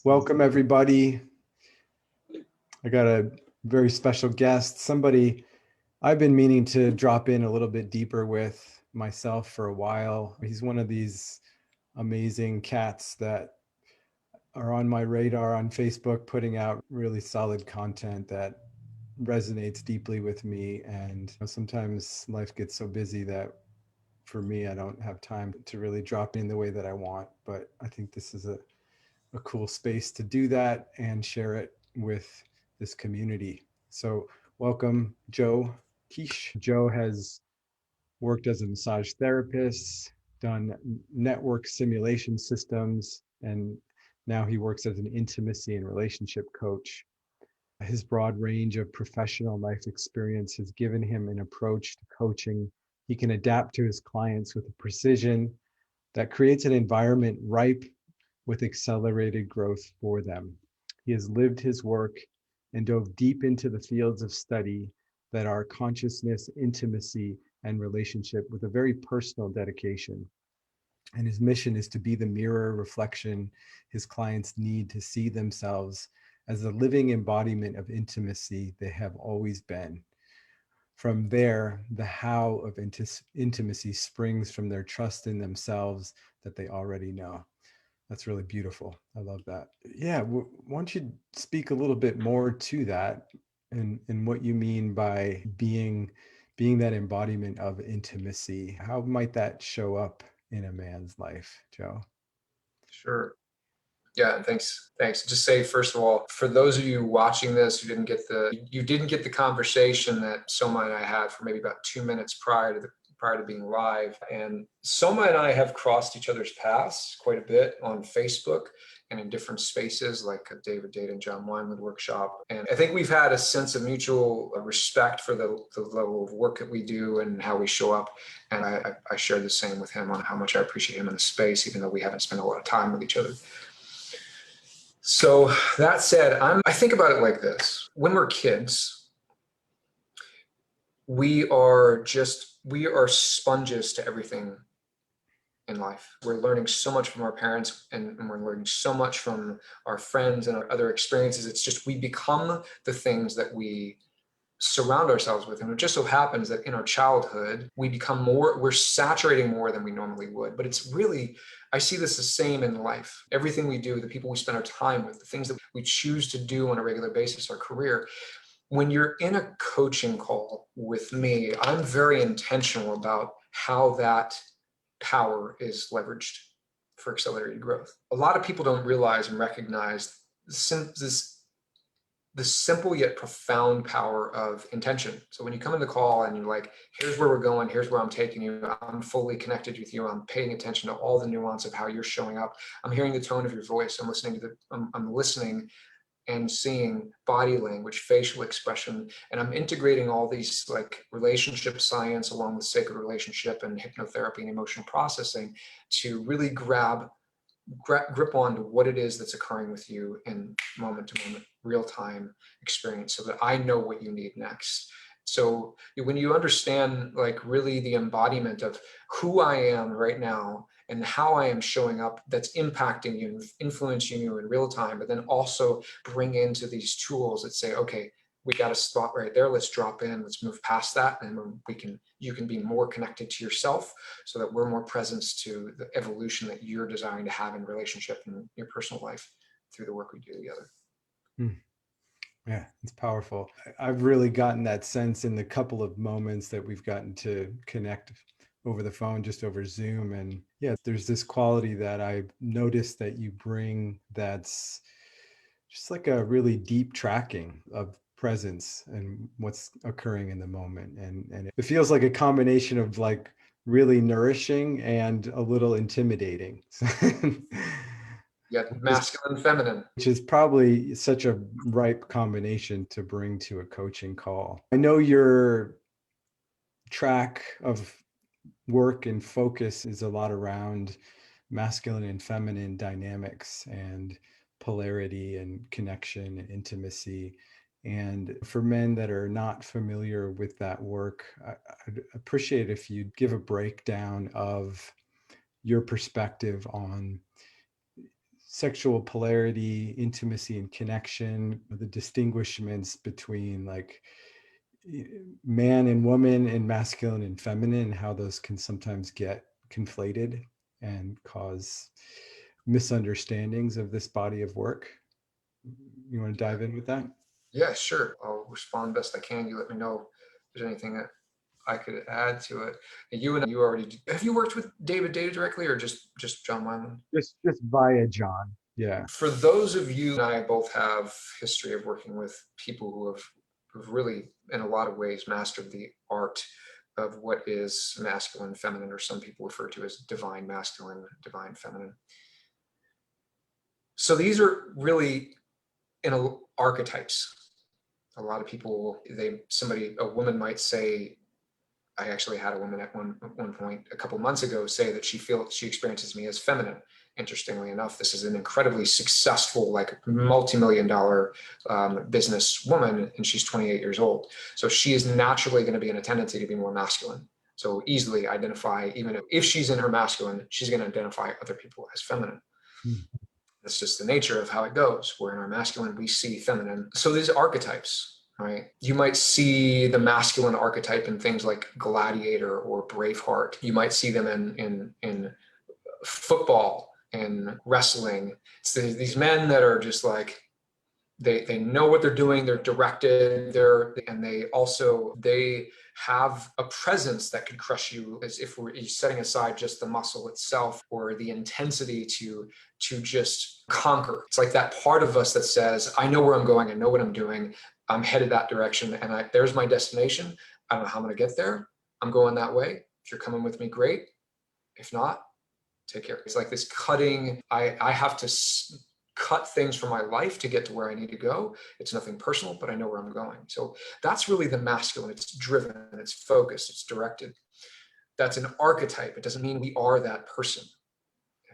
Welcome, everybody. I got a very special guest, somebody I've been meaning to drop in a little bit deeper with myself for a while. He's one of these amazing cats that are on my radar on Facebook, putting out really solid content that resonates deeply with me. And sometimes life gets so busy that for me, I don't have time to really drop in the way that I want. But I think this is a cool space to do that and share it with this community. So welcome, Joe Keich. Joe has worked as a massage therapist, done network simulation systems, and now he works as an intimacy and relationship coach. His broad range of professional life experience has given him an approach to coaching he can adapt to his clients with a precision that creates an environment ripe with accelerated growth for them. He has lived his work and dove deep into the fields of study that are consciousness, intimacy, and relationship with a very personal dedication. And his mission is to be the mirror reflection his clients need to see themselves as the living embodiment of intimacy they have always been. From there, the how of intimacy springs from their trust in themselves that they already know. That's really beautiful. I love that. Yeah, why don't you speak a little bit more to that and what you mean by being that embodiment of intimacy? How might that show up in a man's life, Joe? Sure. Yeah, Thanks. Just say first of all, for those of you watching this who didn't get the conversation that Soma and I had for maybe about 2 minutes prior to being live. And Soma and I have crossed each other's paths quite a bit on Facebook and in different spaces like David Data and John Weinland workshop. And I think we've had a sense of mutual respect for the level of work that we do and how we show up. And I share the same with him on how much I appreciate him in the space, even though we haven't spent a lot of time with each other. So that said, I think about it like this. When we're kids, we are sponges to everything in life. We're learning so much from our parents and we're learning so much from our friends and our other experiences. It's just we become the things that we surround ourselves with. And it just so happens that in our childhood, we're saturating more than we normally would. But it's really, I see this the same in life. Everything we do, the people we spend our time with, the things that we choose to do on a regular basis, our career. When you're in a coaching call with me, I'm very intentional about how that power is leveraged for accelerated growth. A lot of people don't realize and recognize the simple yet profound power of intention. So when you come in the call and you're like, here's where we're going, here's where I'm taking you, I'm fully connected with you, I'm paying attention to all the nuance of how you're showing up, I'm hearing the tone of your voice, I'm listening and seeing body language, facial expression, and I'm integrating all these like relationship science along with sacred relationship and hypnotherapy and emotional processing to really grip on what it is that's occurring with you in moment to moment, real time experience so that I know what you need next. So when you understand like really the embodiment of who I am right now and how I am showing up, that's impacting you, influencing you in real time, but then also bring into these tools that say, okay, we got a spot right there. Let's drop in. Let's move past that, and you can be more connected to yourself, so that we're more present to the evolution that you're desiring to have in relationship and your personal life through the work we do together. Hmm. Yeah, it's powerful. I've really gotten that sense in the couple of moments that we've gotten to connect over the phone, just over Zoom. And yeah, there's this quality that I noticed that you bring that's just like a really deep tracking of presence and what's occurring in the moment. And it feels like a combination of like really nourishing and a little intimidating. Yet masculine, feminine. Which is probably such a ripe combination to bring to a coaching call. I know your track of work and focus is a lot around masculine and feminine dynamics and polarity and connection and intimacy. And for men that are not familiar with that work, I'd appreciate if you'd give a breakdown of your perspective on sexual polarity, intimacy and connection, the distinguishments between like man and woman and masculine and feminine, and how those can sometimes get conflated and cause misunderstandings of this body of work. You want to dive in with that? Yeah, sure. I'll respond best I can. You let me know if there's anything that I could add to it. You already have you worked with David Data directly or just John Wyman? Just via John. Yeah. For those of you, and I both have history of working with people who've really, in a lot of ways, mastered the art of what is masculine, feminine, or some people refer to as divine masculine, divine feminine. So these are really archetypes. A lot of people, a woman might say, I actually had a woman at one point a couple months ago say that she experiences me as feminine. Interestingly enough, this is an incredibly successful, like multi-million dollar business woman, and she's 28 years old. So she is naturally going to be in a tendency to be more masculine. So easily identify, even if she's in her masculine, she's going to identify other people as feminine. That's just the nature of how it goes. Where in our masculine, we see feminine. So these archetypes, right? You might see the masculine archetype in things like Gladiator or Braveheart. You might see them in football and wrestling. It's these men that are just like, they know what they're doing, they're directed, and they have a presence that could crush you, as if we're setting aside just the muscle itself or the intensity to just conquer. It's like that part of us that says, I know where I'm going, I know what I'm doing, I'm headed that direction, and there's my destination. I don't know how I'm going to get there. I'm going that way. If you're coming with me, great. If not, take care. It's like this cutting. I have to cut things from my life to get to where I need to go. It's nothing personal, but I know where I'm going. So that's really the masculine. It's driven, it's focused, it's directed. That's an archetype. It doesn't mean we are that person.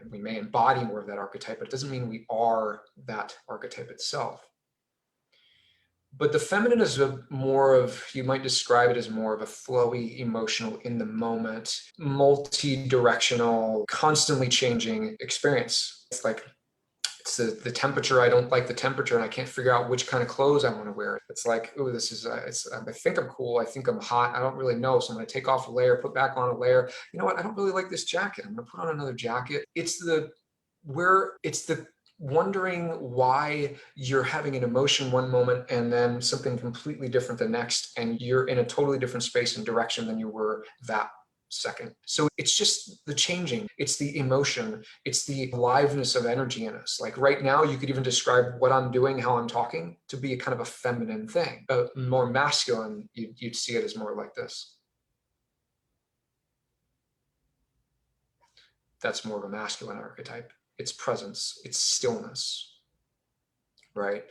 And we may embody more of that archetype, but it doesn't mean we are that archetype itself. But the feminine is you might describe it as more of a flowy, emotional, in the moment, multi-directional, constantly changing experience. It's like, it's the temperature. I don't like the temperature and I can't figure out which kind of clothes I want to wear. It's like, oh, this is, I think I'm cool. I think I'm hot. I don't really know. So I'm going to take off a layer, put back on a layer. You know what? I don't really like this jacket. I'm going to put on another jacket. It's the wondering why you're having an emotion one moment and then something completely different the next, and you're in a totally different space and direction than you were that second. So it's just the changing, it's the emotion, it's the aliveness of energy in us. Like right now, you could even describe what I'm doing, how I'm talking, to be a kind of a feminine thing. More masculine, you'd see it as more like this. That's more of a masculine archetype. It's presence, it's stillness, right?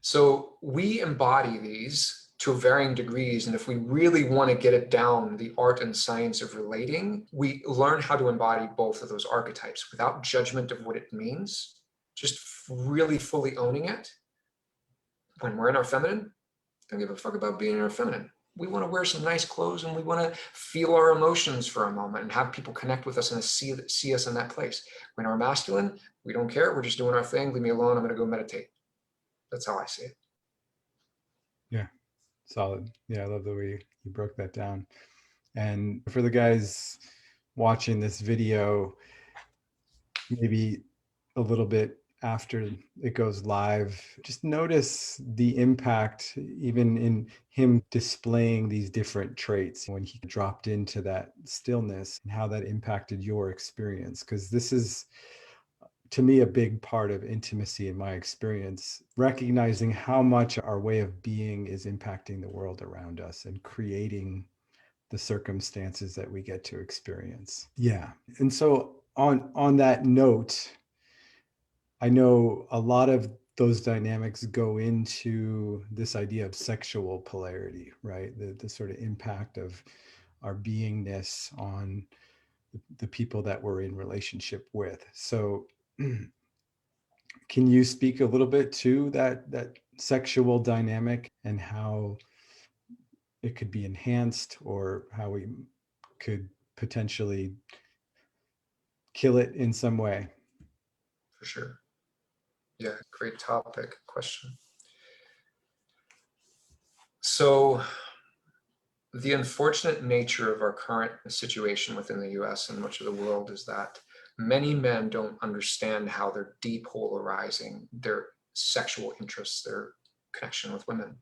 So we embody these to varying degrees. And if we really want to get it down, the art and science of relating, we learn how to embody both of those archetypes without judgment of what it means, just really fully owning it. When we're in our feminine, don't give a fuck about being in our feminine. We want to wear some nice clothes and we want to feel our emotions for a moment and have people connect with us and see us in that place. When our masculine, we don't care. We're just doing our thing. Leave me alone. I'm going to go meditate. That's how I see it. Yeah, solid. Yeah, I love the way you broke that down. And for the guys watching this video, maybe a little bit after it goes live, just notice the impact, even in him displaying these different traits when he dropped into that stillness, and how that impacted your experience. Because this is, to me, a big part of intimacy in my experience, recognizing how much our way of being is impacting the world around us and creating the circumstances that we get to experience. Yeah. And so on that note, I know a lot of those dynamics go into this idea of sexual polarity, right? The sort of impact of our beingness on the people that we're in relationship with. So can you speak a little bit to that sexual dynamic and how it could be enhanced, or how we could potentially kill it in some way? For sure. Yeah, great topic, question. So the unfortunate nature of our current situation within the US and much of the world is that many men don't understand how they're depolarizing their sexual interests, their connection with women.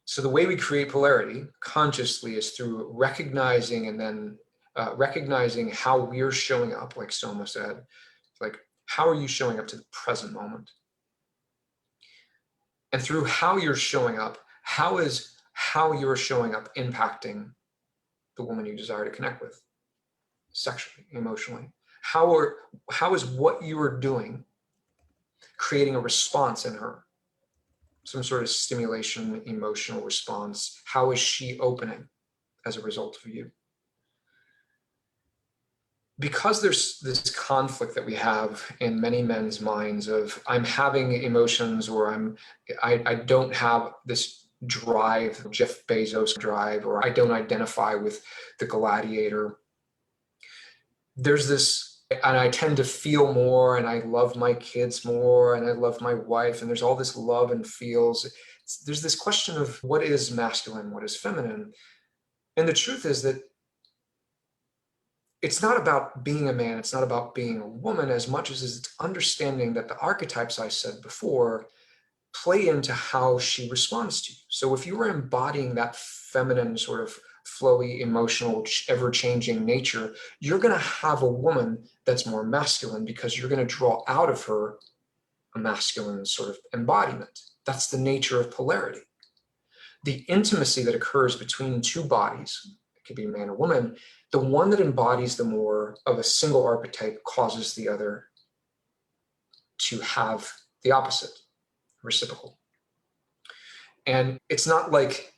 So the way we create polarity consciously is through recognizing and then recognizing how we're showing up, like Soma said, like how are you showing up to the present moment? And through how you're showing up, how you're showing up impacting the woman you desire to connect with sexually, emotionally? How is what you are doing creating a response in her? Some sort of stimulation, emotional response. How is she opening as a result of you? Because there's this conflict that we have in many men's minds of I'm having emotions or I don't have this drive, Jeff Bezos drive, or I don't identify with the gladiator. There's this, and I tend to feel more, and I love my kids more, and I love my wife, and there's all this love and feels. There's this question of what is masculine, what is feminine. And the truth is that it's not about being a man, it's not about being a woman as much as it's understanding that the archetypes I said before play into how she responds to you. So if you were embodying that feminine sort of flowy, emotional, ever-changing nature, you're going to have a woman that's more masculine because you're going to draw out of her a masculine sort of embodiment. That's the nature of polarity. The intimacy that occurs between two bodies, it could be a man or woman, the one that embodies the more of a single archetype causes the other to have the opposite, reciprocal. And it's not like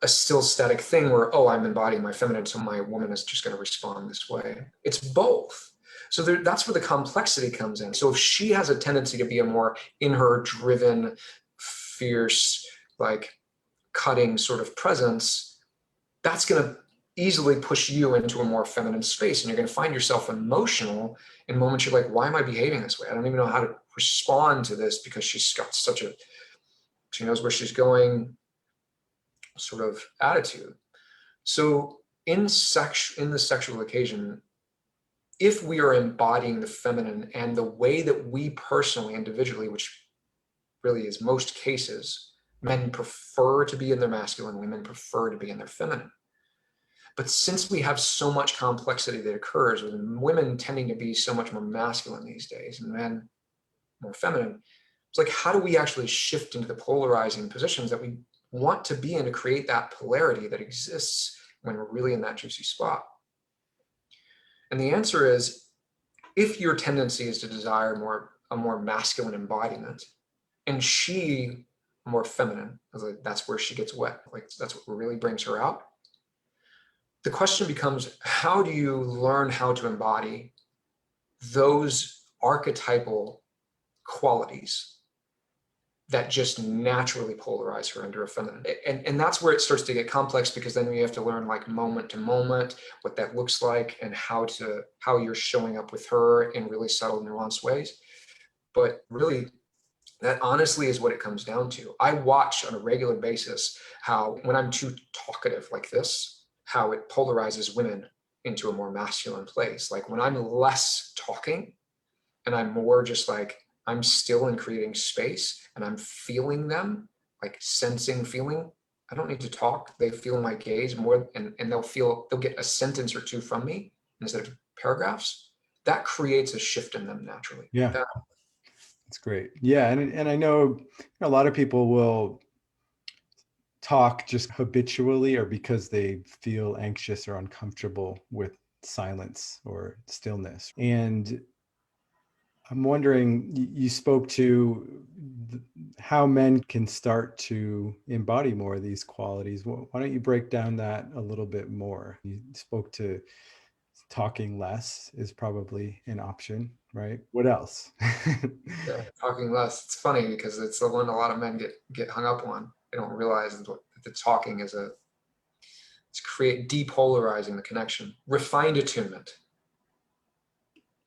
a still static thing where, oh, I'm embodying my feminine, so my woman is just going to respond this way. It's both. So that's where the complexity comes in. So if she has a tendency to be a more in her driven, fierce, like cutting sort of presence, that's going to easily push you into a more feminine space. And you're going to find yourself emotional in moments you're like, why am I behaving this way? I don't even know how to respond to this because she's got she knows where she's going sort of attitude. So in the sexual occasion, if we are embodying the feminine and the way that we personally, individually, which really is most cases, men prefer to be in their masculine, women prefer to be in their feminine. But since we have so much complexity that occurs with women tending to be so much more masculine these days and men more feminine, it's like, how do we actually shift into the polarizing positions that we want to be in to create that polarity that exists when we're really in that juicy spot? And the answer is, if your tendency is to desire a more masculine embodiment, and she more feminine, that's where she gets wet, like that's what really brings her out. The question becomes, how do you learn how to embody those archetypal qualities that just naturally polarize her into a feminine? And that's where it starts to get complex, because then you have to learn like moment to moment what that looks like and how you're showing up with her in really subtle, nuanced ways. But really, that honestly is what it comes down to. I watch on a regular basis how, when I'm too talkative like this, how it polarizes women into a more masculine place. Like when I'm less talking and I'm more just like, I'm still in creating space and I'm feeling them, like sensing, feeling. I don't need to talk. They feel my gaze more, and they'll get a sentence or two from me instead of paragraphs. That creates a shift in them naturally. Yeah, that's great. Yeah, and I know a lot of people will talk just habitually or because they feel anxious or uncomfortable with silence or stillness. And I'm wondering, you spoke to how men can start to embody more of these qualities. Why don't you break down that a little bit more? You spoke to talking less is probably an option, right? What else? Yeah, talking less. It's funny because it's the one a lot of men get hung up on. They don't realize that the talking is it's depolarizing the connection. Refined attunement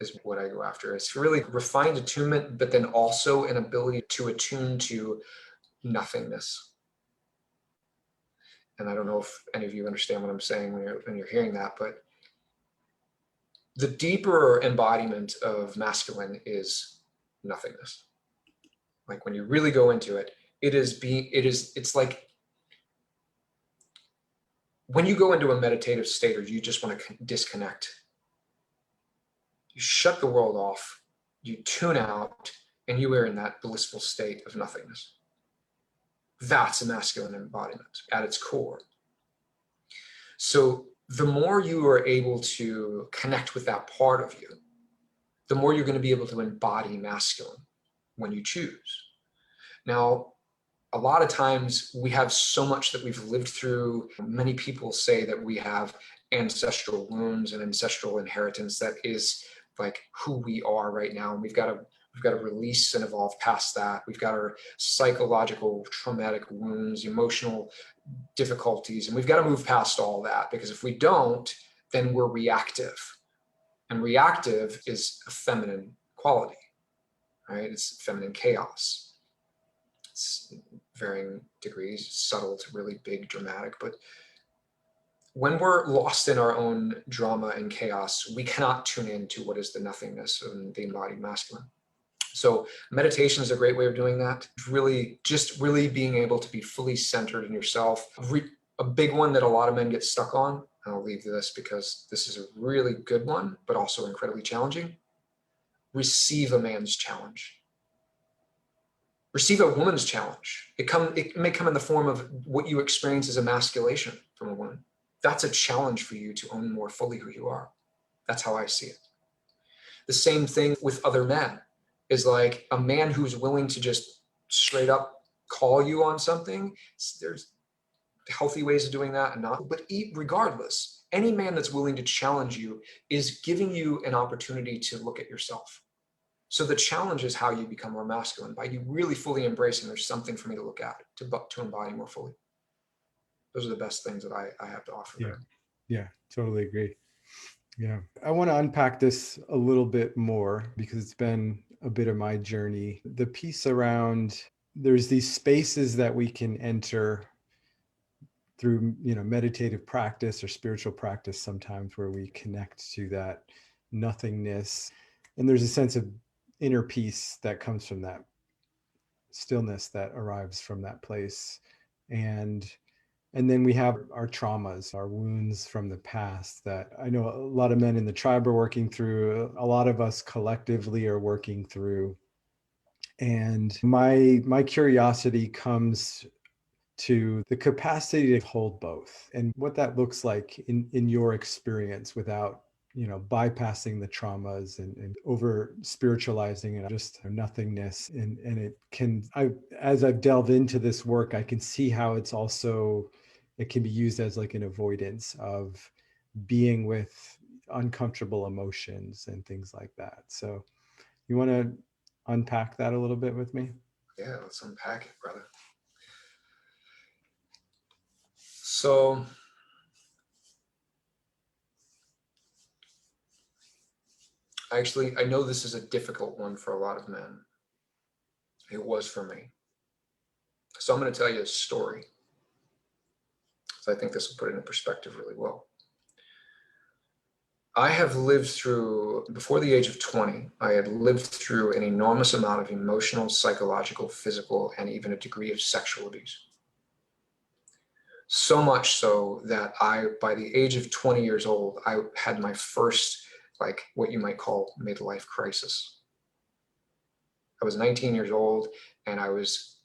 is what I go after. It's really refined attunement, but then also an ability to attune to nothingness. And I don't know if any of you understand what I'm saying when you're hearing that, but the deeper embodiment of masculine is nothingness. Like when you really go into it, it's like when you go into a meditative state or you just want to disconnect, you shut the world off, you tune out, and you are in that blissful state of nothingness. That's a masculine embodiment at its core. So the more you are able to connect with that part of you, the more you're going to be able to embody masculine when you choose. Now, a lot of times we have so much that we've lived through. Many people say that we have ancestral wounds and ancestral inheritance that is like who we are right now. And we've got to release and evolve past that. We've got our psychological traumatic wounds, emotional difficulties, and we've got to move past all that, because if we don't, then we're reactive. And reactive is a feminine quality, right? It's feminine chaos. It's varying degrees, subtle to really big, dramatic. But when we're lost in our own drama and chaos, we cannot tune into what is the nothingness and the embodied masculine. So meditation is a great way of doing that. Really, just really being able to be fully centered in yourself. A big one that a lot of men get stuck on, and I'll leave this because this is a really good one, but also incredibly challenging. Receive a man's challenge. Receive a woman's challenge. It may come in the form of what you experience as emasculation from a woman. That's a challenge for you to own more fully who you are. That's how I see it. The same thing with other men is like a man who's willing to just straight up call you on something. There's healthy ways of doing that and not, but regardless, any man that's willing to challenge you is giving you an opportunity to look at yourself. So the challenge is how you become more masculine, by you really fully embracing there's something for me to look at, to embody more fully. Those are the best things that I have to offer there. Yeah, totally agree. Yeah. I want to unpack this a little bit more because it's been a bit of my journey. The piece around there's these spaces that we can enter through, meditative practice or spiritual practice sometimes, where we connect to that nothingness. And there's a sense of inner peace that comes from that stillness that arrives from that place. And then we have our traumas, our wounds from the past that I know a lot of men in the tribe are working through, a lot of us collectively are working through. And my curiosity comes to the capacity to hold both and what that looks like in your experience, without bypassing the traumas and over spiritualizing and just nothingness. And it can, as I've delved into this work, I can see how it can be used as like an avoidance of being with uncomfortable emotions and things like that. So you want to unpack that a little bit with me? Yeah, let's unpack it, brother. So I know this is a difficult one for a lot of men. It was for me. So I'm going to tell you a story. So I think this will put it in perspective really well. I have lived through, before the age of 20, I had lived through an enormous amount of emotional, psychological, physical, and even a degree of sexual abuse. So much so that by the age of 20 years old, I had my first, like what you might call midlife crisis. I was 19 years old and I was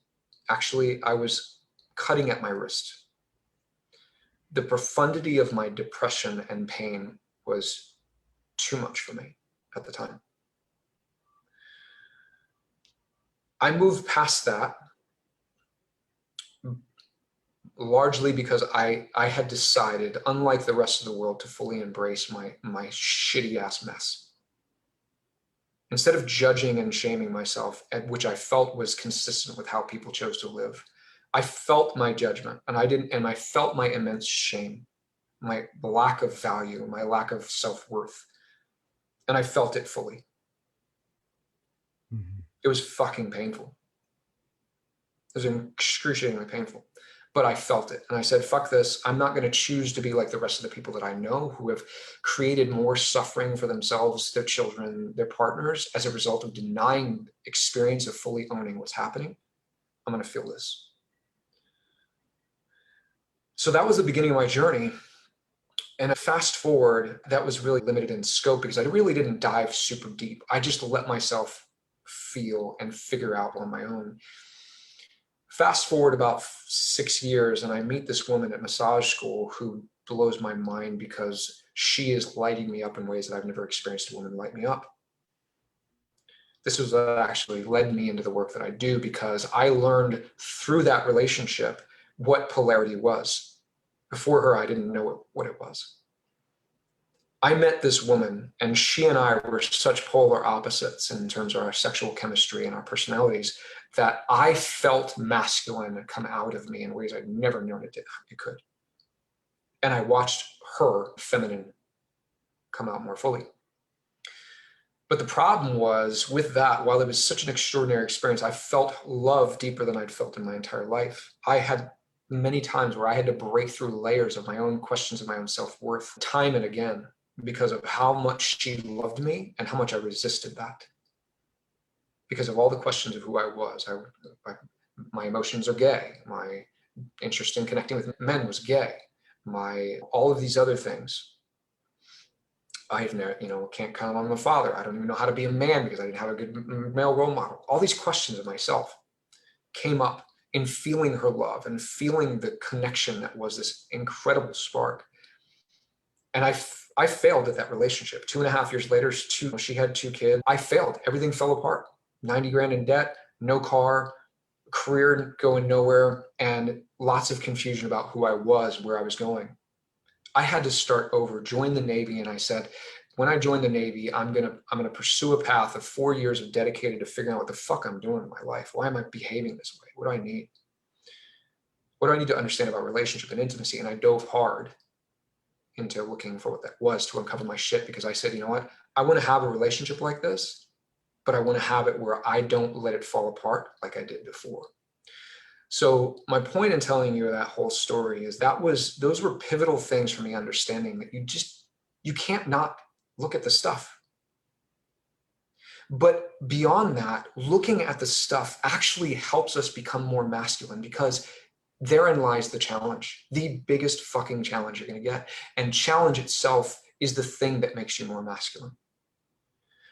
cutting at my wrist. The profundity of my depression and pain was too much for me at the time. I moved past that largely because I had decided, unlike the rest of the world, to fully embrace my shitty ass mess. Instead of judging and shaming myself, which I felt was consistent with how people chose to live, I felt my judgment and I felt my immense shame, my lack of value, my lack of self-worth. And I felt it fully. Mhm. It was fucking painful. It was excruciatingly painful, but I felt it. And I said, fuck this. I'm not going to choose to be like the rest of the people that I know who have created more suffering for themselves, their children, their partners as a result of denying experience of fully owning what's happening. I'm going to feel this. So that was the beginning of my journey. And fast forward, that was really limited in scope because I really didn't dive super deep. I just let myself feel and figure out on my own. Fast forward about 6 years, and I meet this woman at massage school who blows my mind because she is lighting me up in ways that I've never experienced a woman light me up. This was actually led me into the work that I do because I learned through that relationship what polarity was. Before her, I didn't know what it was. I met this woman, and she and I were such polar opposites in terms of our sexual chemistry and our personalities that I felt masculine come out of me in ways I'd never known it could. And I watched her feminine come out more fully. But the problem was with that, while it was such an extraordinary experience, I felt love deeper than I'd felt in my entire life. I had many times where I had to break through layers of my own questions of my own self-worth time and again because of how much she loved me and how much I resisted that. Because of all the questions of who I was. My emotions are gay. My interest in connecting with men was gay. All of these other things. I've never, can't count on my father. I don't even know how to be a man because I didn't have a good male role model. All these questions of myself came up in feeling her love and feeling the connection that was this incredible spark. And I failed at that relationship. 2.5 years later, she had 2 kids. I failed. Everything fell apart. 90 grand in debt, no car, career going nowhere, and lots of confusion about who I was, where I was going. I had to start over, join the Navy, and I said, when I join the Navy, I'm gonna pursue a path of 4 years of dedicated to figuring out what the fuck I'm doing in my life. Why am I behaving this way? What do I need? What do I need to understand about relationship and intimacy? And I dove hard into looking for what that was to uncover my shit because I said, you know what? I want to have a relationship like this, but I want to have it where I don't let it fall apart like I did before. So my point in telling you that whole story is those were pivotal things for me understanding that you can't not look at the stuff. But beyond that, looking at the stuff actually helps us become more masculine because therein lies the challenge, the biggest fucking challenge you're going to get. And challenge itself is the thing that makes you more masculine.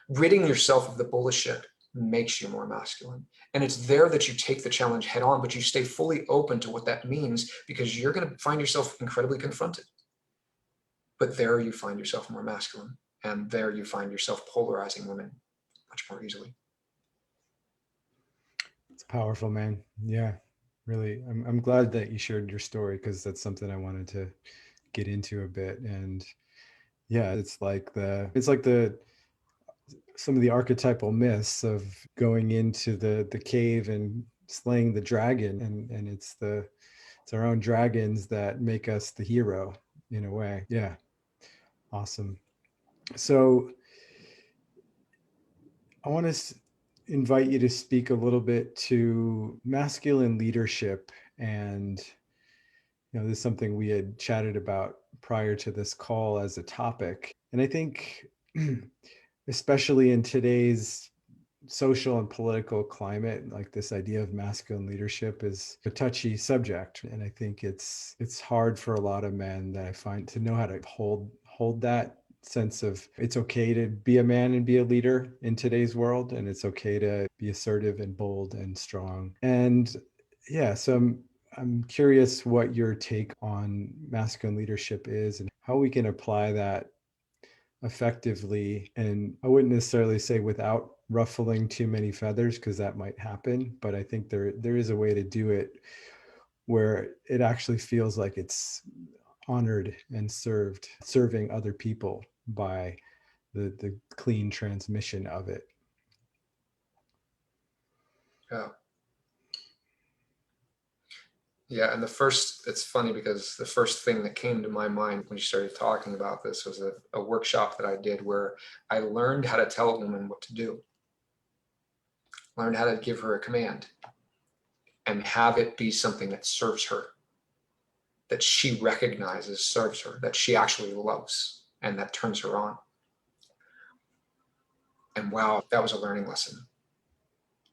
Ridding yourself of the bullshit makes you more masculine. And it's there that you take the challenge head on, but you stay fully open to what that means because you're going to find yourself incredibly confronted. But there you find yourself more masculine. And there you find yourself polarizing women much more easily. It's powerful, man. Yeah, really. I'm glad that you shared your story because that's something I wanted to get into a bit. And yeah, it's like the some of the archetypal myths of going into the cave and slaying the dragon, and it's our own dragons that make us the hero in a way. Yeah, awesome. So I want to invite you to speak a little bit to masculine leadership. And this is something we had chatted about prior to this call as a topic. And I think especially in today's social and political climate, like this idea of masculine leadership is a touchy subject. And I think it's hard for a lot of men that I find to know how to hold that sense of it's okay to be a man and be a leader in today's world, and it's okay to be assertive and bold and strong. And yeah, so I'm curious what your take on masculine leadership is and how we can apply that effectively. And I wouldn't necessarily say without ruffling too many feathers, because that might happen, but I think there is a way to do it where it actually feels like it's honored and serving other people by the clean transmission of it. Yeah. Yeah, and it's funny because the first thing that came to my mind when you started talking about this was a workshop that I did where I learned how to tell a woman what to do, learned how to give her a command and have it be something that serves her, that she recognizes serves her, that she actually loves, and that turns her on. And wow, that was a learning lesson.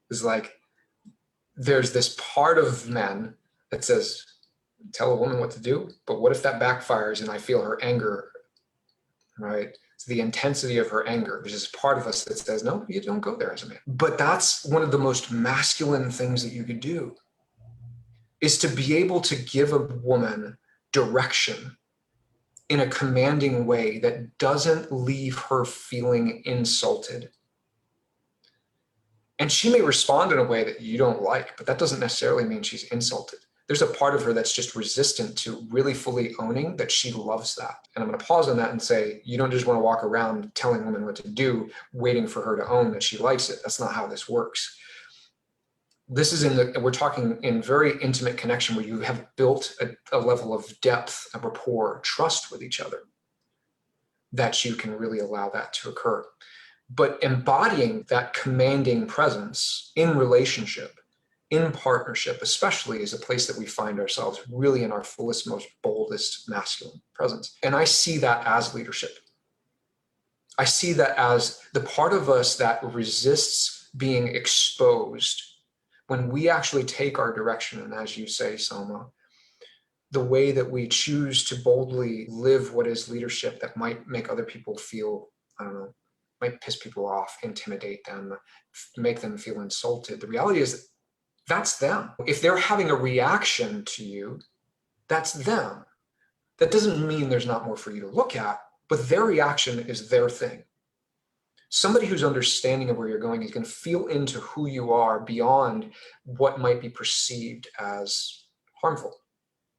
It's like there's this part of men that says, tell a woman what to do, but what if that backfires and I feel her anger, right? It's the intensity of her anger. There's this part of us that says, no, you don't go there as a man. But that's one of the most masculine things that you could do, is to be able to give a woman direction in a commanding way that doesn't leave her feeling insulted. And she may respond in a way that you don't like, but that doesn't necessarily mean she's insulted. There's a part of her that's just resistant to really fully owning that she loves that. And I'm going to pause on that and say, you don't just want to walk around telling women what to do, waiting for her to own that she likes it. That's not how this works. This is we're talking in very intimate connection where you have built a level of depth, a rapport, trust with each other, that you can really allow that to occur. But embodying that commanding presence in relationship, in partnership, especially, is a place that we find ourselves really in our fullest, most boldest masculine presence. And I see that as leadership. I see that as the part of us that resists being exposed when we actually take our direction. And as you say, Soma, the way that we choose to boldly live what is leadership that might make other people feel, I don't know, might piss people off, intimidate them, make them feel insulted. The reality is that's them. If they're having a reaction to you, that's them. That doesn't mean there's not more for you to look at, but their reaction is their thing. Somebody who's understanding of where you're going is going to feel into who you are beyond what might be perceived as harmful,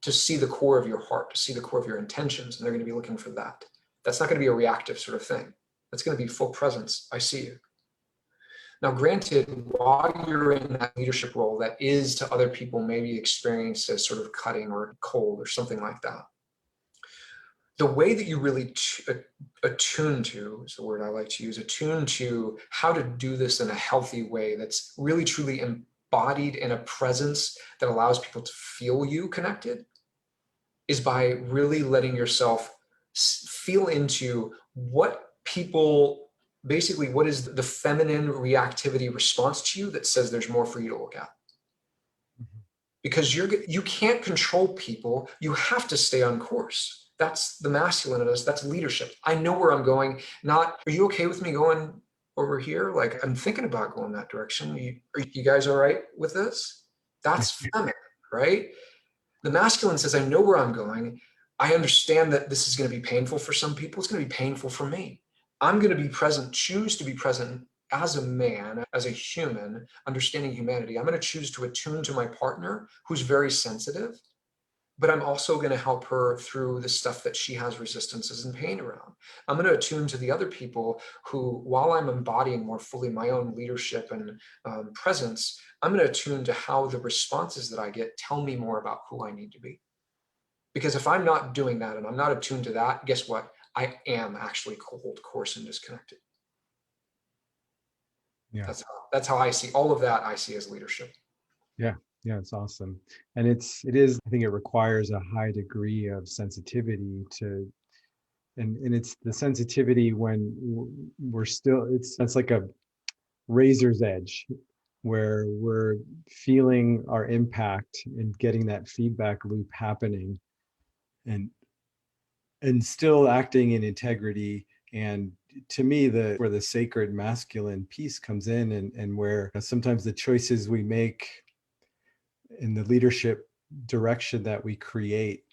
to see the core of your heart, to see the core of your intentions, and they're going to be looking for that. That's not going to be a reactive sort of thing. That's going to be full presence. I see you. Now, granted, while you're in that leadership role that is to other people maybe experienced as sort of cutting or cold or something like that, the way that you really attune to, is the word I like to use, attune to how to do this in a healthy way that's really truly embodied in a presence that allows people to feel you connected, is by really letting yourself feel into what people, basically what is the feminine reactivity response to you that says there's more for you to look at. Because you can't control people, you have to stay on course. That's the masculine in us, that's leadership. I know where I'm going, not, are you okay with me going over here? Like, I'm thinking about going that direction. Are you guys all right with this? That's feminine, right? The masculine says, I know where I'm going. I understand that this is going to be painful for some people. It's going to be painful for me. I'm going to be present, choose to be present as a man, as a human, understanding humanity. I'm going to choose to attune to my partner who's very sensitive, but I'm also going to help her through the stuff that she has resistances and pain around. I'm going to attune to the other people who, while I'm embodying more fully my own leadership and presence, I'm going to attune to how the responses that I get tell me more about who I need to be. Because if I'm not doing that and I'm not attuned to that, guess what? I am actually cold, coarse, and disconnected. Yeah. That's how I see all of that. I see as leadership. Yeah. Yeah. It's awesome. And it is, I think it requires a high degree of sensitivity to, and it's the sensitivity when we're still, it's like a razor's edge where we're feeling our impact and getting that feedback loop happening, and still acting in integrity. And to me, where the sacred masculine piece comes in, and where sometimes the choices we make in the leadership direction that we create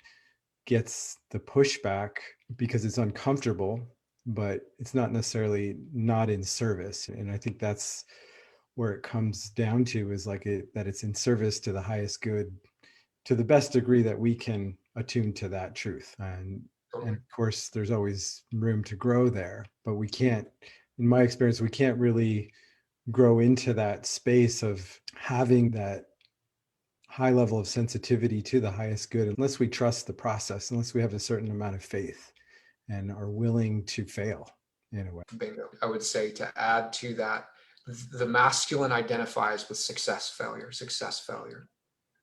gets the pushback because it's uncomfortable, but it's not necessarily not in service. And I think that's where it comes down to, is like that it's in service to the highest good, to the best degree that we can attune to that truth. And of course there's always room to grow there, but we can't, in my experience, we can't really grow into that space of having that high level of sensitivity to the highest good unless we trust the process, unless we have a certain amount of faith and are willing to fail in a way. Bingo. I would say, to add to that, the masculine identifies with success, failure.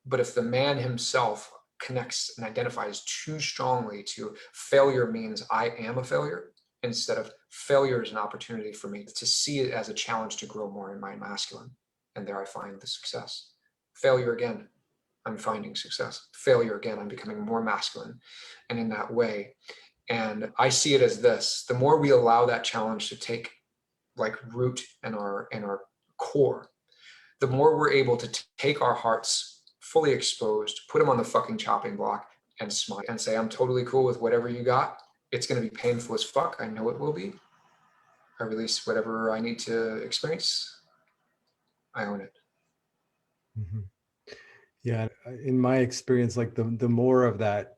But if the man himself connects and identifies too strongly to failure means I am a failure, instead of failure is an opportunity for me to see it as a challenge to grow more in my masculine. And there I find the success. Failure again, I'm finding success. Failure again, I'm becoming more masculine. And in that way, and I see it as this: the more we allow that challenge to take like root in our core, the more we're able to take our hearts fully exposed, put them on the fucking chopping block, and smile and say, I'm totally cool with whatever you got. It's going to be painful as fuck. I know it will be. I release whatever I need to experience. I own it. Mm-hmm. Yeah, in my experience, like the more of that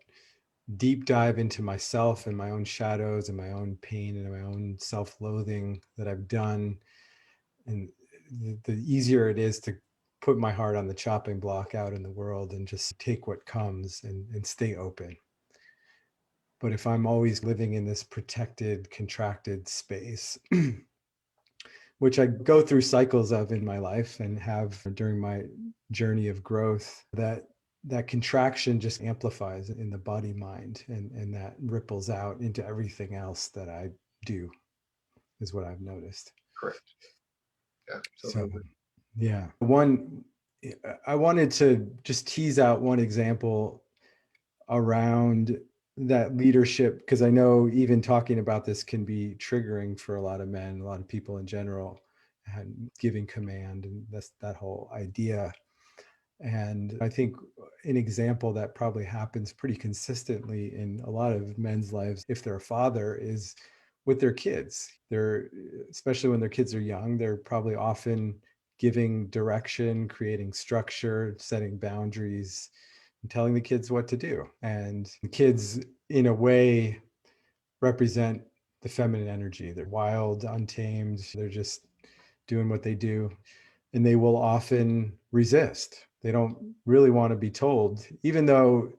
deep dive into myself and my own shadows and my own pain and my own self-loathing that I've done, and the easier it is to put my heart on the chopping block out in the world and just take what comes and stay open. But if I'm always living in this protected, contracted space, which I go through cycles of in my life and have during my journey of growth, that contraction just amplifies in the body mind, and that ripples out into everything else that I do, is what I've noticed. Correct. Yeah. So Totally. yeah, I wanted to just tease out one example around that leadership, because I know even talking about this can be triggering for a lot of men, a lot of people in general, and giving command and that whole idea. And I think an example that probably happens pretty consistently in a lot of men's lives, if they're a father, is with their kids. They're, especially when their kids are young, they're probably often giving direction, creating structure, setting boundaries, and telling the kids what to do. And the kids, in a way, represent the feminine energy. They're wild, untamed, they're just doing what they do. And they will often resist. They don't really want to be told, even though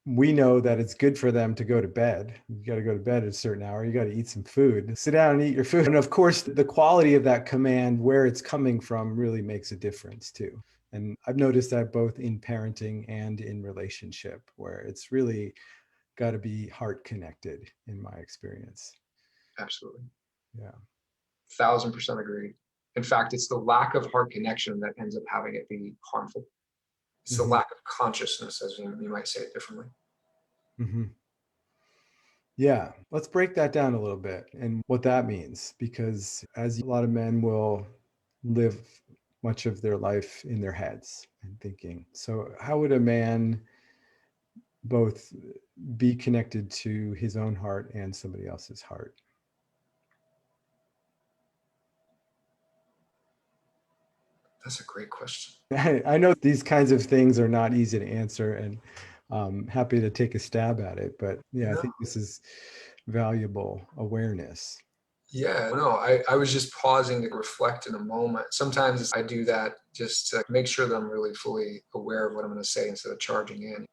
we know that it's good for them to go to bed. You got to go to bed at a certain hour. You got to eat some food. Sit down and eat your food. And of course, the quality of that command, where it's coming from, really makes a difference too. And I've noticed that both in parenting and in relationship, where it's really got to be heart connected, in my experience. Absolutely. Yeah. 1,000% agree. In fact, it's the lack of heart connection that ends up having it be harmful. It's the Mm-hmm. lack of consciousness, as you might say it differently. Mm-hmm. Yeah, let's break that down a little bit and what that means, because as a lot of men will live much of their life in their heads and thinking. So, how would a man both be connected to his own heart and somebody else's heart? That's a great question. I know these kinds of things are not easy to answer, and I'm happy to take a stab at it. But yeah, I No. think this is valuable awareness. Yeah, no, I was just pausing to reflect in a moment. Sometimes I do that just to make sure that I'm really fully aware of what I'm going to say instead of charging in.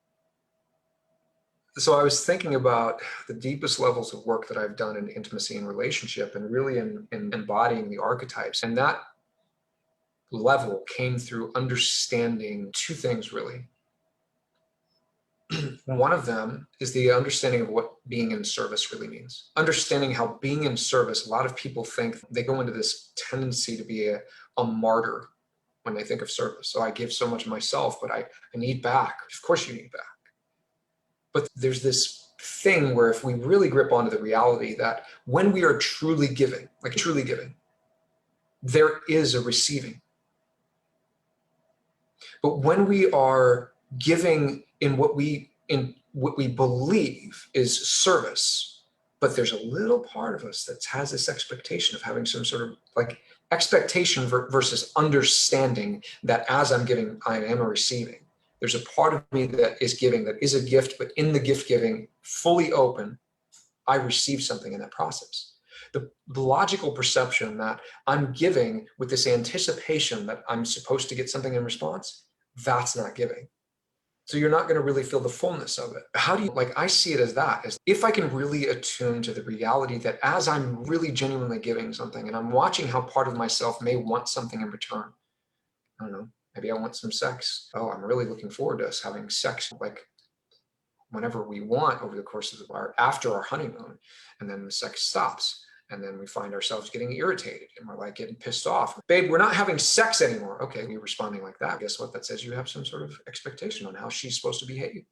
So I was thinking about the deepest levels of work that I've done in intimacy and relationship, and really in embodying the archetypes. And that level came through understanding two things, really. One of them is the understanding of what being in service really means. Understanding how being in service, a lot of people think they go into this tendency to be a martyr when they think of service. So I give so much of myself, but I need back. Of course you need back. But there's this thing where if we really grip onto the reality that when we are truly giving, like truly giving, there is a receiving. But when we are giving in what we believe is service, but there's a little part of us that has this expectation of having some sort of like expectation versus understanding that as I'm giving, I am a receiving. There's a part of me that is giving, that is a gift, but in the gift giving, fully open, I receive something in that process. The logical perception that I'm giving with this anticipation that I'm supposed to get something in response, That's not giving. So you're not going to really feel the fullness of it. How do you, like, I see it as that, as if I can really attune to the reality that as I'm really genuinely giving something and I'm watching how part of myself may want something in return. I don't know, maybe I want some sex. Oh, I'm really looking forward to us having sex like whenever we want over the course of after our honeymoon. And then the sex stops. And then we find ourselves getting irritated and we're like getting pissed off. Babe, we're not having sex anymore. Okay, you're responding like that. Guess what? That says you have some sort of expectation on how she's supposed to behave.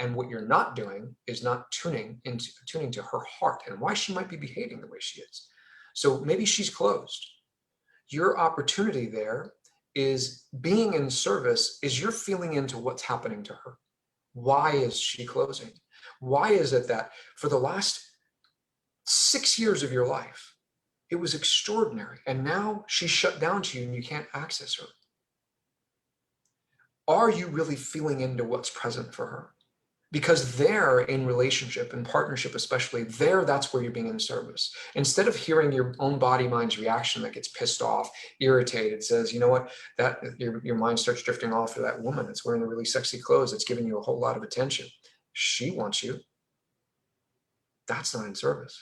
And what you're not doing is not tuning to her heart and why she might be behaving the way she is. So maybe she's closed. Your opportunity there is being in service, is you're feeling into what's happening to her. Why is she closing? Why is it that for the last 6 years of your life, it was extraordinary, and now she's shut down to you and you can't access her? Are you really feeling into what's present for her? Because there, in relationship and partnership especially, there, that's where you're being in service. Instead of hearing your own body mind's reaction that gets pissed off, irritated, says, you know what, that your mind starts drifting off to that woman that's wearing the really sexy clothes, that's giving you a whole lot of attention. She wants you. That's not in service.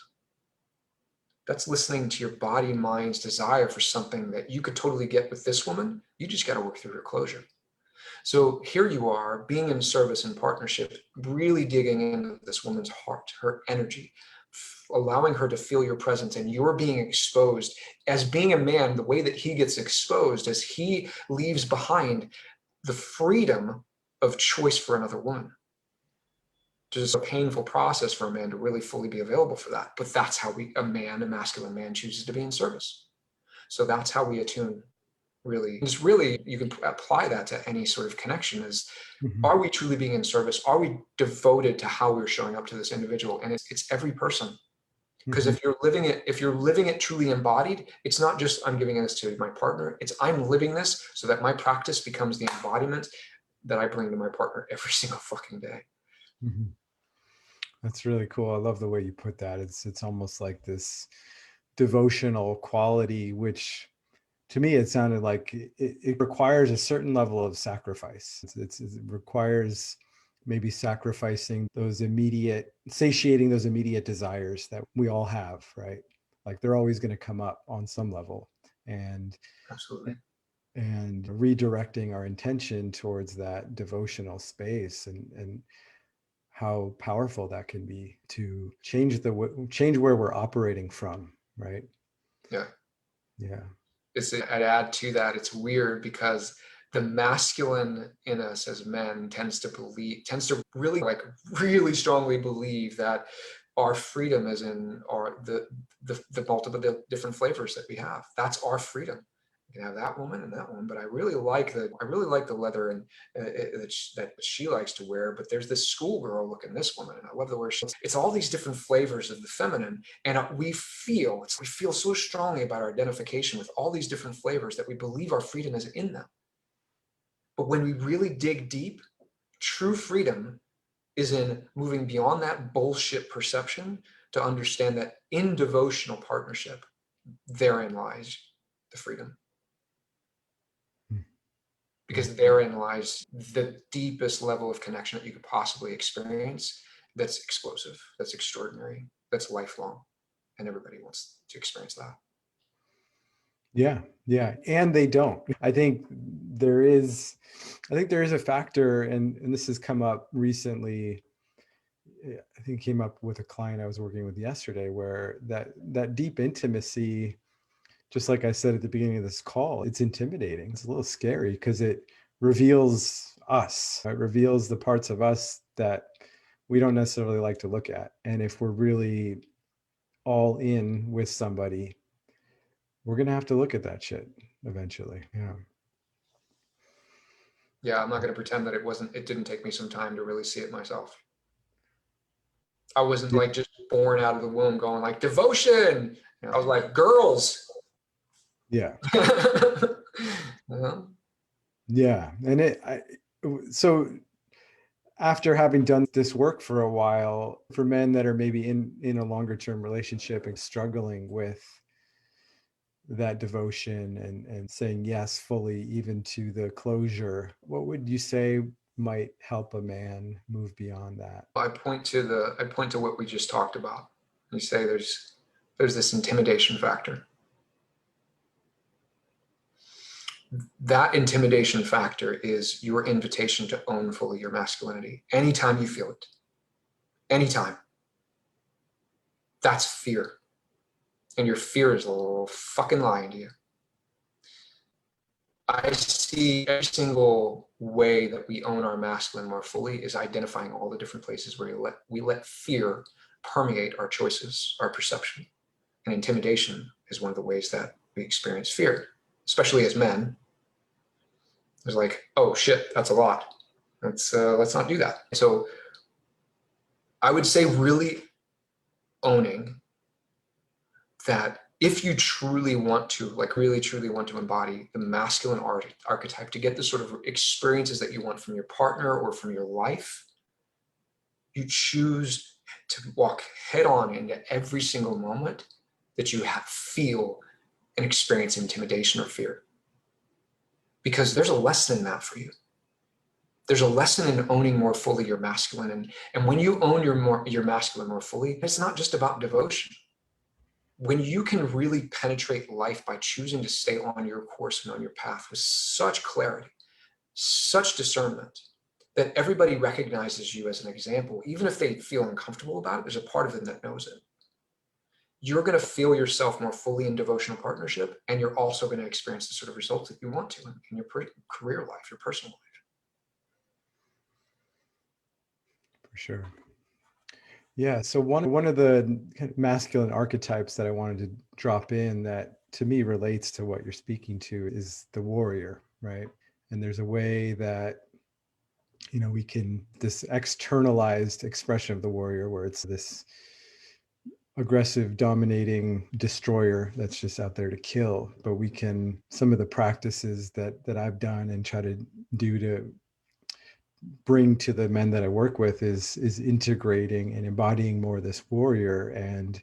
That's listening to your body mind's desire for something that you could totally get with this woman. You just got to work through your closure. So here you are being in service and partnership, really digging into this woman's heart, her energy, allowing her to feel your presence, and you're being exposed as being a man. The way that he gets exposed as he leaves behind the freedom of choice for another woman. Just a painful process for a man to really fully be available for that. But that's how a masculine man chooses to be in service. So that's how we attune. Really, just really, you can apply that to any sort of connection. Is Are we truly being in service? Are we devoted to how we're showing up to this individual? And it's every person. Because if you're living it truly embodied, it's not just I'm giving this to my partner. It's I'm living this so that my practice becomes the embodiment that I bring to my partner every single fucking day. Mm-hmm. That's really cool. I love the way you put that. It's almost like this devotional quality, which to me it sounded like it requires a certain level of sacrifice. It requires maybe sacrificing satiating those immediate desires that we all have, right? Like they're always going to come up on some level, and Absolutely. and redirecting our intention towards that devotional space, and how powerful that can be to change where we're operating from, right? Yeah. Yeah. I'd add to that, it's weird because the masculine in us as men tends to really really strongly believe that our freedom is in the multiple different flavors that we have. That's our freedom. You can have that woman and that one, but I really like the leather and that she likes to wear. But there's this schoolgirl look in this woman, and I love the way it's all these different flavors of the feminine, and we feel so strongly about our identification with all these different flavors that we believe our freedom is in them. But when we really dig deep, true freedom is in moving beyond that bullshit perception to understand that in devotional partnership, therein lies the freedom. Because therein lies the deepest level of connection that you could possibly experience. That's explosive, that's extraordinary, that's lifelong, and everybody wants to experience that. Yeah, and they don't. I think there is a factor, and this has come up recently. I think it came up with a client I was working with yesterday, where that deep intimacy, just like I said at the beginning of this call, it's intimidating. It's a little scary because it reveals us. It reveals the parts of us that we don't necessarily like to look at. And if we're really all in with somebody, we're going to have to look at that shit eventually. Yeah. Yeah, I'm not going to pretend that it didn't take me some time to really see it myself. I wasn't like just born out of the womb going like devotion. I was like, girls. Yeah. Uh-huh. Yeah. So after having done this work for a while, for men that are maybe in a longer term relationship and struggling with that devotion and saying yes fully, even to the closure, what would you say might help a man move beyond that? I point to what we just talked about. You say there's this intimidation factor. That intimidation factor is your invitation to own fully your masculinity anytime you feel it. Anytime. That's fear. And your fear is a little fucking lying to you. I see every single way that we own our masculine more fully is identifying all the different places where we let fear permeate our choices, our perception. And intimidation is one of the ways that we experience fear, especially as men. It's like, oh shit, that's a lot. Let's not do that. So I would say really owning that if you truly want to, like really truly want to embody the masculine archetype to get the sort of experiences that you want from your partner or from your life, you choose to walk head on into every single moment that you feel and experience intimidation or fear. Because there's a lesson in that for you. There's a lesson in owning more fully your masculine. And when you own your masculine more fully, it's not just about devotion. When you can really penetrate life by choosing to stay on your course and on your path with such clarity, such discernment, that everybody recognizes you as an example, even if they feel uncomfortable about it, there's a part of them that knows it. You're going to feel yourself more fully in devotional partnership, and you're also going to experience the sort of results that you want to in your career life, your personal life. For sure. Yeah. So one of the kind of masculine archetypes that I wanted to drop in that to me relates to what you're speaking to is the warrior, right? And there's a way that, we can, this externalized expression of the warrior where it's this aggressive, dominating destroyer that's just out there to kill. But we can, some of the practices that I've done and try to do to bring to the men that I work with is integrating and embodying more of this warrior. And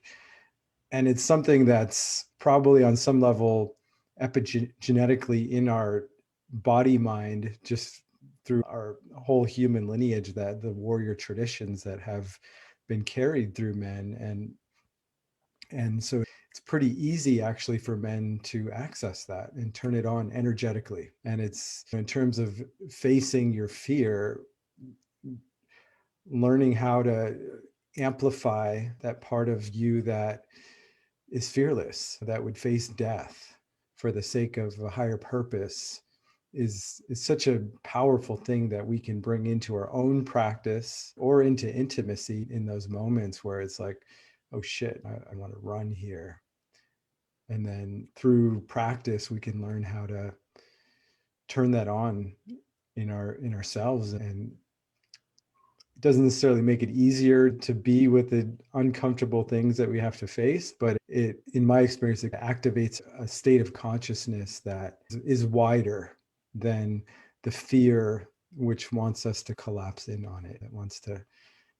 it's something that's probably on some level epigenetically in our body mind, just through our whole human lineage, that the warrior traditions that have been carried through men. And so it's pretty easy actually for men to access that and turn it on energetically. And it's in terms of facing your fear, learning how to amplify that part of you that is fearless, that would face death for the sake of a higher purpose, is such a powerful thing that we can bring into our own practice or into intimacy in those moments where it's like, oh shit, I want to run here. And then through practice, we can learn how to turn that on in ourselves. And it doesn't necessarily make it easier to be with the uncomfortable things that we have to face, but it, in my experience, it activates a state of consciousness that is wider than the fear which wants us to collapse in on it. It wants to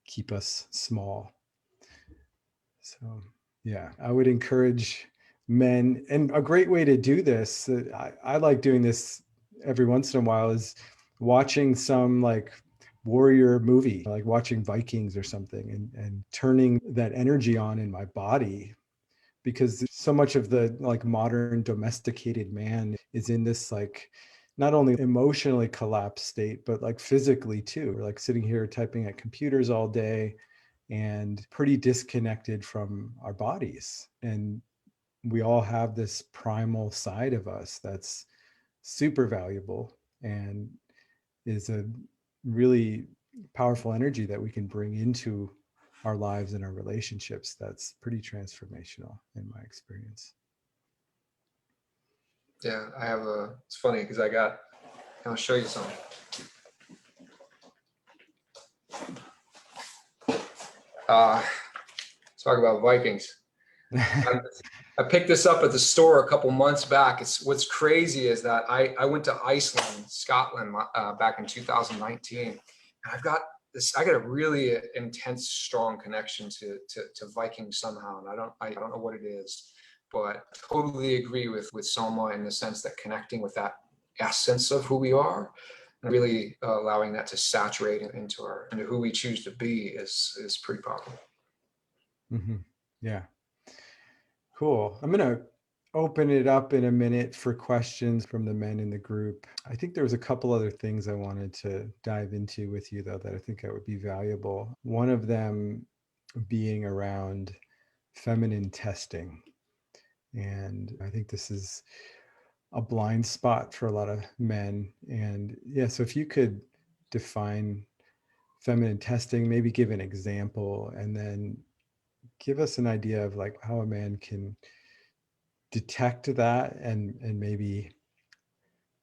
keep us small. So yeah, I would encourage men, and a great way to do this, I like doing this every once in a while, is watching some like warrior movie, like watching Vikings or something, and turning that energy on in my body, because so much of the like modern domesticated man is in this like not only emotionally collapsed state, but like physically too. We're like sitting here typing at computers all day and pretty disconnected from our bodies. And we all have this primal side of us that's super valuable and is a really powerful energy that we can bring into our lives and our relationships. That's pretty transformational in my experience. Yeah, it's funny because I'll show you something. Talk about Vikings. I picked this up at the store a couple months back. What's crazy is that I went to Iceland, Scotland back in 2019, and I got a really intense, strong connection to Vikings somehow, and I don't know what it is, but totally agree with Soma in the sense that connecting with that essence of who we are, and really allowing that to saturate into who we choose to be is pretty powerful. Mm-hmm. Yeah. Cool. I'm going to open it up in a minute for questions from the men in the group. I think there was a couple other things I wanted to dive into with you, though, that I think that would be valuable. One of them being around feminine testing. And I think this is a blind spot for a lot of men. And yeah, so if you could define feminine testing, maybe give an example, and then give us an idea of like how a man can detect that and maybe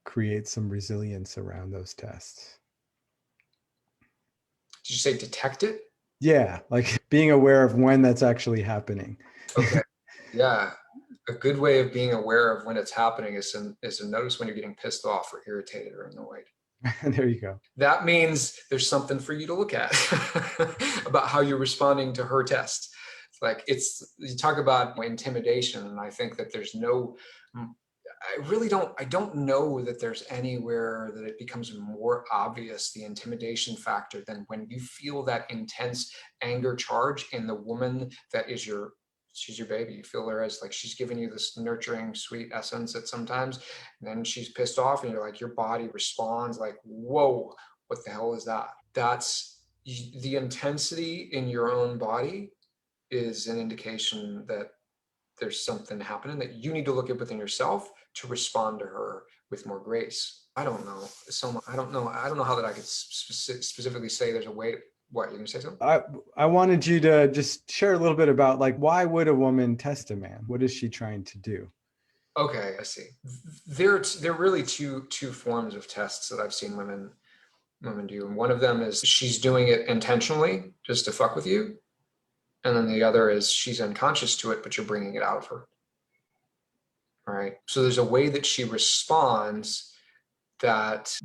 create some resilience around those tests. Did you say detect it? Yeah, like being aware of when that's actually happening. Okay. Yeah. A good way of being aware of when it's happening is to notice when you're getting pissed off or irritated or annoyed. There you go. That means there's something for you to look at about how you're responding to her test. It's like you talk about intimidation, and I think that there's no, I don't know that there's anywhere that it becomes more obvious, the intimidation factor, than when you feel that intense anger charge in the woman that is she's your baby. You feel her as like she's giving you this nurturing, sweet essence at sometimes, and then she's pissed off, and you're like, your body responds like, whoa, what the hell is that? That's the intensity in your own body is an indication that there's something happening that you need to look at within yourself to respond to her with more grace. I don't know. I don't know. I don't know how that I could specifically say there's a way. What, you're gonna say something? I wanted you to just share a little bit about like why would a woman test a man? What is she trying to do? Okay, I see. There are really two forms of tests that I've seen women do. And one of them is she's doing it intentionally just to fuck with you, and then the other is she's unconscious to it, but you're bringing it out of her. All right. So there's a way that she responds that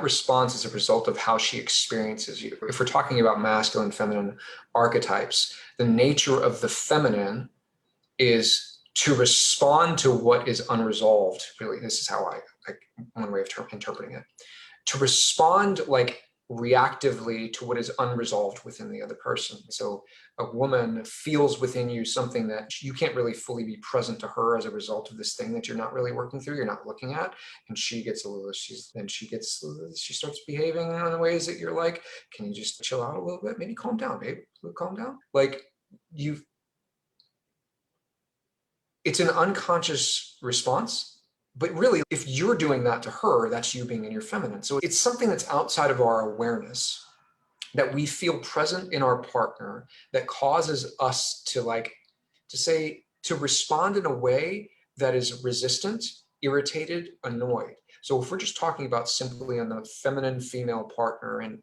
response is a result of how she experiences you. If we're talking about masculine, feminine archetypes, the nature of the feminine is to respond to what is unresolved. Really, this is how one way of interpreting it. To respond like reactively to what is unresolved within the other person. So a woman feels within you something that you can't really fully be present to her as a result of this thing that you're not really working through, you're not looking at, and she starts behaving in the ways that you're like, can you just chill out a little bit? Maybe calm down, babe. Calm down. Like it's an unconscious response. But really, if you're doing that to her, that's you being in your feminine. So it's something that's outside of our awareness that we feel present in our partner that causes us to respond in a way that is resistant, irritated, annoyed. So if we're just talking about simply on the feminine female partner in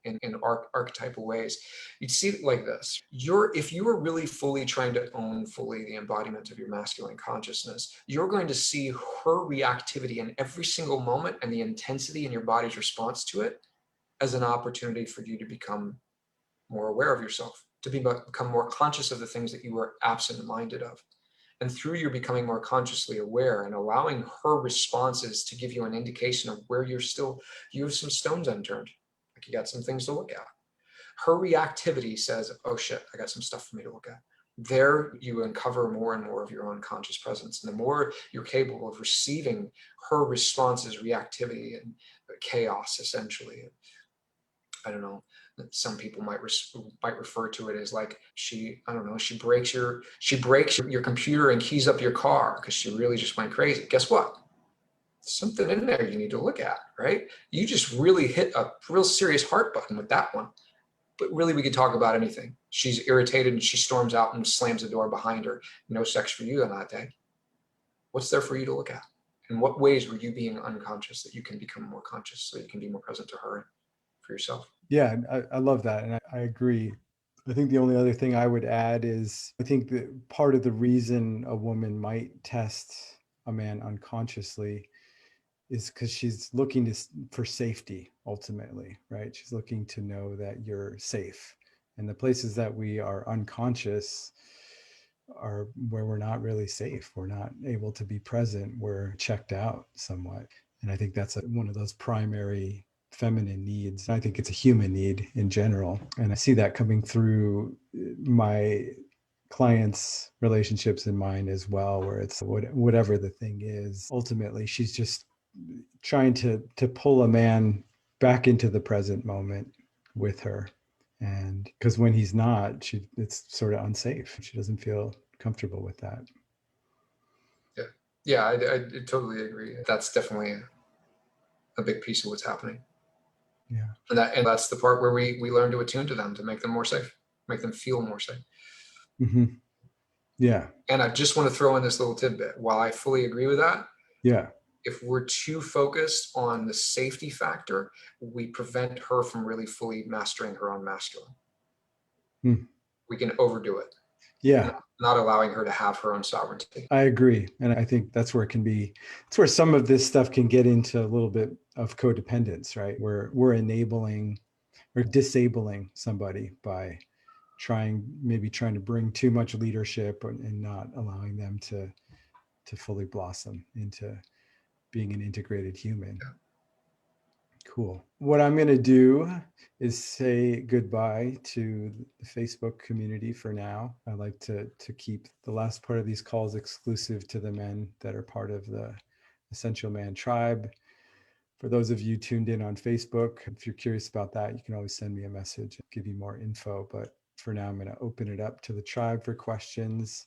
archetypal ways, you'd see it like this. If you are really fully trying to own fully the embodiment of your masculine consciousness, you're going to see her reactivity in every single moment and the intensity in your body's response to it as an opportunity for you to become more aware of yourself, to become more conscious of the things that you were absent-minded of. And through your becoming more consciously aware and allowing her responses to give you an indication of where you have some stones unturned, like you got some things to look at. Her reactivity says, oh shit, I got some stuff for me to look at. There you uncover more and more of your unconscious presence. And the more you're capable of receiving her responses, reactivity, and chaos, essentially. I don't know. Some people might refer to it as like she breaks your computer and keys up your car because she really just went crazy. Guess what? Something in there you need to look at, right? You just really hit a real serious heart button with that one. But really, we could talk about anything. She's irritated and she storms out and slams the door behind her. No sex for you on that day. What's there for you to look at? In what ways were you being unconscious that you can become more conscious so you can be more present to her and for yourself? Yeah, I love that. And I agree. I think the only other thing I would add is I think that part of the reason a woman might test a man unconsciously is because she's looking for safety ultimately, right? She's looking to know that you're safe. And the places that we are unconscious, are where we're not really safe. We're not able to be present. We're checked out somewhat. And I think that's one of those primary feminine needs. I think it's a human need in general. And I see that coming through my clients' relationships in mine as well, where it's whatever the thing is, ultimately she's just trying to pull a man back into the present moment with her. And because when he's not, it's sort of unsafe. She doesn't feel comfortable with that. Yeah. Yeah, I totally agree. That's definitely a big piece of what's happening. Yeah. And that's the part where we learn to attune to them to make them more safe, make them feel more safe. Mm-hmm. Yeah. And I just want to throw in this little tidbit. While I fully agree with that, Yeah. if we're too focused on the safety factor, we prevent her from really fully mastering her own masculine. Mm. We can overdo it, Yeah. not allowing her to have her own sovereignty. I agree. And I think that's where it can be, it's where some of this stuff can get into a little bit of codependence, right? Where we're enabling or disabling somebody by maybe trying to bring too much leadership and not allowing them to fully blossom into being an integrated human. Yeah. Cool. What I'm going to do is say goodbye to the Facebook community for now. I like to keep the last part of these calls exclusive to the men that are part of the Essential Man tribe. For those of you tuned in on Facebook, if you're curious about that, you can always send me a message and give you more info. But for now, I'm going to open it up to the tribe for questions.